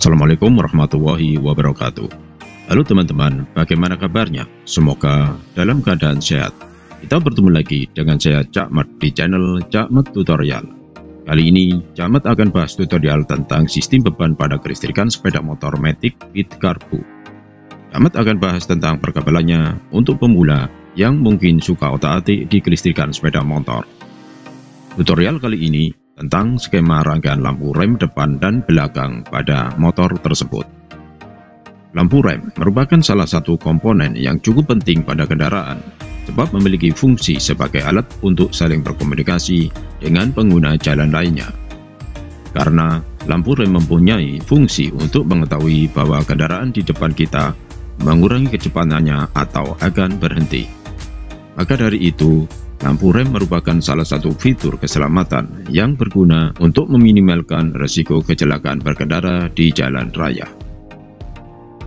Assalamualaikum warahmatullahi wabarakatuh. Halo teman-teman, bagaimana kabarnya? Semoga dalam keadaan sehat. Kita bertemu lagi dengan saya Cak Mat di channel Cak Mat Tutorial. Kali ini Cak Mat akan bahas tutorial tentang sistem beban pada kelistrikan sepeda motor Matic with Karbu. Cak Mat akan bahas tentang perkabelannya untuk pemula yang mungkin suka otak-atik di kelistrikan sepeda motor. Tutorial kali ini tentang skema rangkaian lampu rem depan dan belakang pada motor tersebut. Lampu rem merupakan salah satu komponen yang cukup penting pada kendaraan, sebab memiliki fungsi sebagai alat untuk saling berkomunikasi dengan pengguna jalan lainnya. Karena lampu rem mempunyai fungsi untuk mengetahui bahwa kendaraan di depan kita mengurangi kecepatannya atau akan berhenti. Maka dari itu, lampu rem merupakan salah satu fitur keselamatan yang berguna untuk meminimalkan risiko kecelakaan berkendara di jalan raya.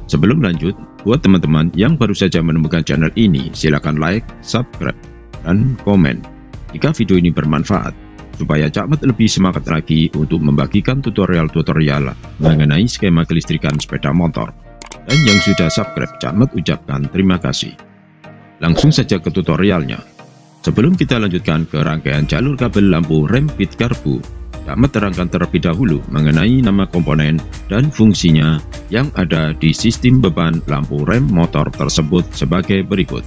Sebelum lanjut, buat teman-teman yang baru saja menemukan channel ini, silakan like, subscribe, dan komen jika video ini bermanfaat, supaya Cak Mat lebih semangat lagi untuk membagikan tutorial-tutorial mengenai skema kelistrikan sepeda motor. Dan yang sudah subscribe, Cak Mat ucapkan terima kasih. Langsung saja ke tutorialnya. Sebelum kita lanjutkan ke rangkaian jalur kabel lampu rem with Karbu, Cak Mat terangkan terlebih dahulu mengenai nama komponen dan fungsinya yang ada di sistem beban lampu rem motor tersebut sebagai berikut.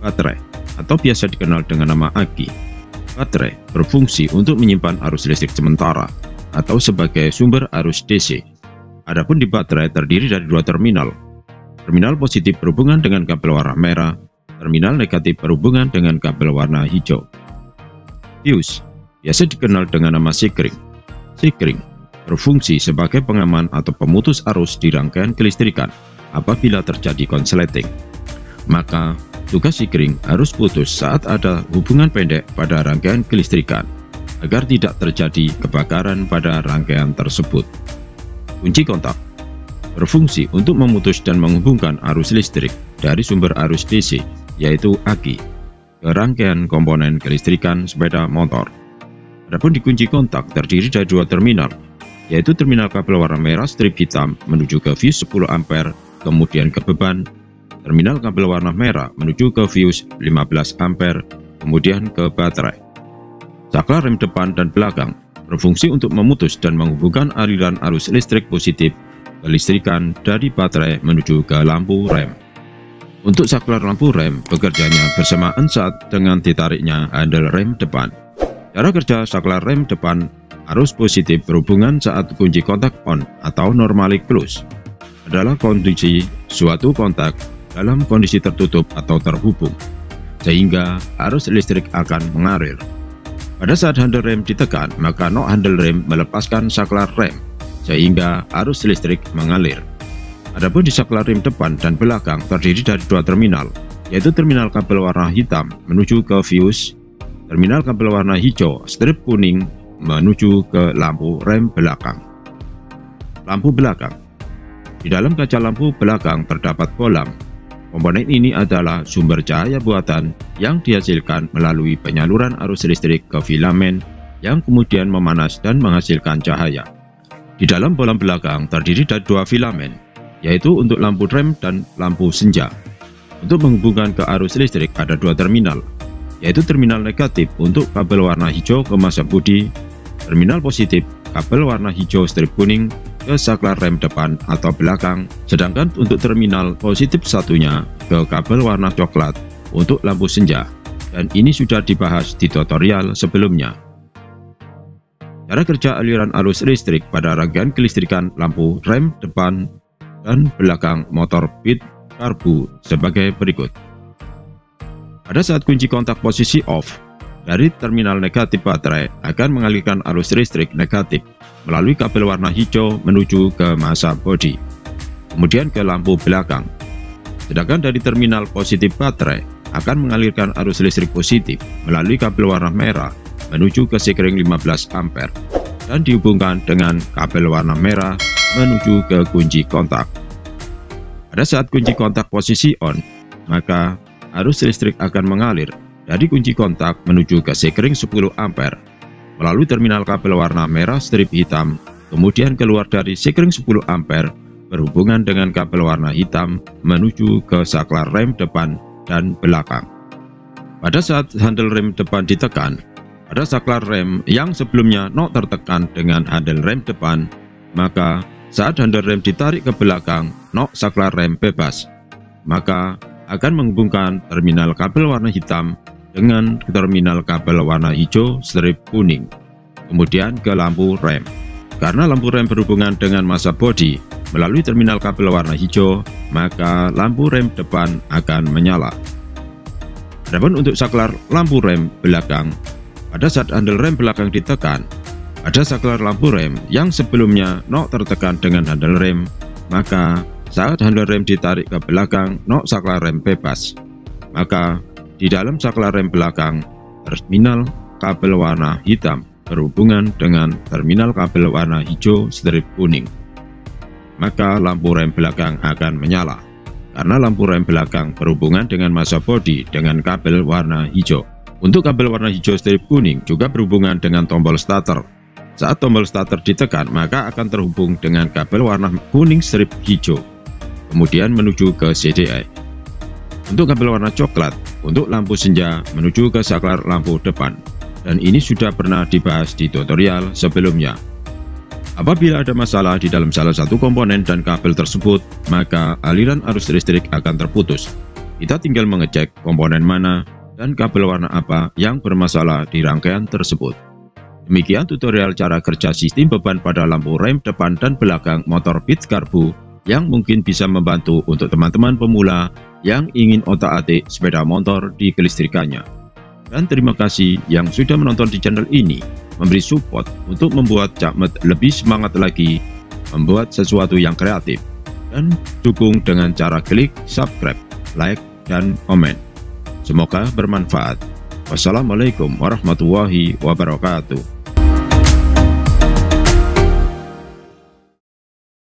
Baterai, atau biasa dikenal dengan nama aki. Baterai berfungsi untuk menyimpan arus listrik sementara atau sebagai sumber arus DC. Adapun di baterai terdiri dari dua terminal. Terminal positif berhubungan dengan kabel warna merah, terminal negatif berhubungan dengan kabel warna hijau. Fuse biasa dikenal dengan nama sikring. Sikring berfungsi sebagai pengaman atau pemutus arus di rangkaian kelistrikan apabila terjadi konsleting. Maka tugas sikring harus putus saat ada hubungan pendek pada rangkaian kelistrikan agar tidak terjadi kebakaran pada rangkaian tersebut. Kunci kontak berfungsi untuk memutus dan menghubungkan arus listrik dari sumber arus DC, yaitu aki, ke rangkaian komponen kelistrikan sepeda motor. Adapun di kunci kontak terdiri dari dua terminal, yaitu terminal kabel warna merah strip hitam menuju ke fuse 10 ampere, kemudian ke beban, terminal kabel warna merah menuju ke fuse 15 ampere, kemudian ke baterai. Saklar rem depan dan belakang berfungsi untuk memutus dan menghubungkan aliran arus listrik positif kelistrikan dari baterai menuju ke lampu rem. Untuk saklar lampu rem bekerjanya bersamaan saat dengan ditariknya handle rem depan. Cara kerja saklar rem depan arus positif berhubungan saat kunci kontak on atau normally close adalah kondisi suatu kontak dalam kondisi tertutup atau terhubung, sehingga arus listrik akan mengalir. Pada saat handle rem ditekan, maka nok handle rem melepaskan saklar rem, sehingga arus listrik mengalir. Adapun di saklar rem depan dan belakang terdiri dari dua terminal, yaitu terminal kabel warna hitam menuju ke fuse, terminal kabel warna hijau strip kuning menuju ke lampu rem belakang. Lampu belakang. Di dalam kaca lampu belakang terdapat bohlam. Komponen ini adalah sumber cahaya buatan yang dihasilkan melalui penyaluran arus listrik ke filamen yang kemudian memanas dan menghasilkan cahaya. Di dalam bohlam belakang terdiri dari dua filamen, yaitu untuk lampu rem dan lampu senja. Untuk menghubungkan ke arus listrik ada dua terminal, yaitu terminal negatif untuk kabel warna hijau ke masa bodi, terminal positif kabel warna hijau strip kuning ke saklar rem depan atau belakang, sedangkan untuk terminal positif satunya ke kabel warna coklat untuk lampu senja, dan ini sudah dibahas di tutorial sebelumnya. Cara kerja aliran arus listrik pada rangkaian kelistrikan lampu rem depan dan belakang motor with Karbu sebagai berikut. Pada saat kunci kontak posisi off, dari terminal negatif baterai akan mengalirkan arus listrik negatif melalui kabel warna hijau menuju ke masa bodi, kemudian ke lampu belakang. Sedangkan dari terminal positif baterai akan mengalirkan arus listrik positif melalui kabel warna merah menuju ke sikring 15 ampere dan dihubungkan dengan kabel warna merah menuju ke kunci kontak. Pada saat kunci kontak posisi on, maka arus listrik akan mengalir dari kunci kontak menuju ke sikring 10 ampere melalui terminal kabel warna merah strip hitam kemudian keluar dari sekring 10 ampere berhubungan dengan kabel warna hitam menuju ke saklar rem depan dan belakang. Pada saat handle rem depan ditekan, pada saklar rem yang sebelumnya no tertekan dengan handle rem depan, maka saat handle rem ditarik ke belakang, no saklar rem bebas, maka akan menghubungkan terminal kabel warna hitam dengan terminal kabel warna hijau strip kuning, kemudian ke lampu rem. Karena lampu rem berhubungan dengan massa bodi melalui terminal kabel warna hijau, maka lampu rem depan akan menyala. Adapun untuk saklar lampu rem belakang, pada saat handle rem belakang ditekan, pada saklar lampu rem yang sebelumnya no tertekan dengan handle rem, maka saat handle rem ditarik ke belakang, no saklar rem bebas, maka di dalam saklar rem belakang, terminal kabel warna hitam berhubungan dengan terminal kabel warna hijau strip kuning, maka lampu rem belakang akan menyala. Karena lampu rem belakang berhubungan dengan massa bodi dengan kabel warna hijau. Untuk kabel warna hijau strip kuning juga berhubungan dengan tombol starter. Saat tombol starter ditekan, maka akan terhubung dengan kabel warna kuning strip hijau, kemudian menuju ke CDI. Untuk kabel warna coklat, untuk lampu senja menuju ke saklar lampu depan. Dan ini sudah pernah dibahas di tutorial sebelumnya. Apabila ada masalah di dalam salah satu komponen dan kabel tersebut, maka aliran arus listrik akan terputus. Kita tinggal mengecek komponen mana dan kabel warna apa yang bermasalah di rangkaian tersebut. Demikian tutorial cara kerja sistem beban pada lampu rem depan dan belakang motor Bit Karbu yang mungkin bisa membantu untuk teman-teman pemula yang ingin otak-atik sepeda motor di kelistrikannya. Dan terima kasih yang sudah menonton di channel ini, memberi support untuk membuat Cak Met lebih semangat lagi membuat sesuatu yang kreatif, dan dukung dengan cara klik subscribe, like, dan komen. Semoga bermanfaat. Wassalamualaikum warahmatullahi wabarakatuh.